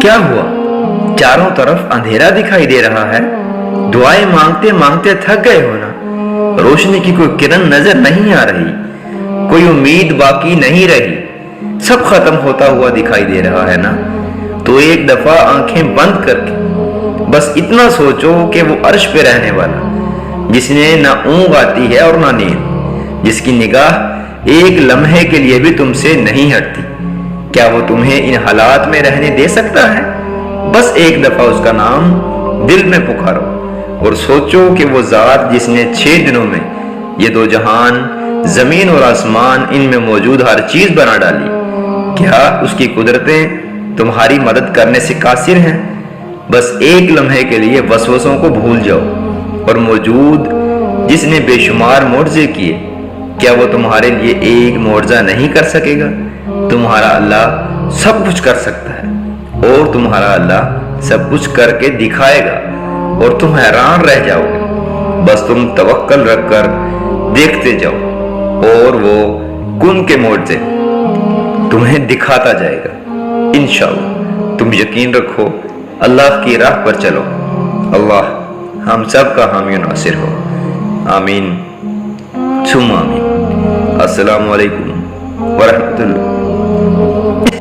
کیا ہوا؟ چاروں طرف اندھیرا دکھائی دے رہا ہے۔ دعائیں مانگتے مانگتے تھک گئے ہو نا؟ روشنی کی کوئی کرن نظر نہیں آ رہی، کوئی امید باقی نہیں رہی، سب ختم ہوتا ہوا دکھائی دے رہا ہے نا؟ تو ایک دفعہ آنکھیں بند کر کے بس اتنا سوچو کہ وہ عرش پہ رہنے والا، جس نے نہ اونگ آتی ہے اور نہ نیند، جس کی نگاہ ایک لمحے کے لیے بھی تم سے نہیں ہٹتی، کیا وہ تمہیں ان حالات میں رہنے دے سکتا ہے؟ بس ایک دفعہ اس کا نام دل میں پکارو اور سوچو کہ وہ ذات جس نے 6 دنوں میں یہ دو جہان، زمین اور آسمان، ان میں موجود ہر چیز بنا ڈالی، کیا اس کی قدرتیں تمہاری مدد کرنے سے قاصر ہیں؟ بس ایک لمحے کے لیے وسوسوں کو بھول جاؤ اور موجود جس نے بے شمار معجزے کیے، کیا وہ تمہارے لیے ایک معجزہ نہیں کر سکے گا؟ تمہارا اللہ سب کچھ کر سکتا ہے، اور تمہارا اللہ سب کچھ کر کے دکھائے گا اور تم حیران رہ جاؤ گے۔ بس تم توکل رکھ کر دیکھتے جاؤ اور وہ کن کے معجزے تمہیں دکھاتا جائے گا انشاءاللہ۔ تم یقین رکھو، اللہ کی راہ پر چلو، اللہ ہم سب کا حامی و ناصر ہو، آمین ثم آمین۔ السلام علیکم ورحمۃ اللہ۔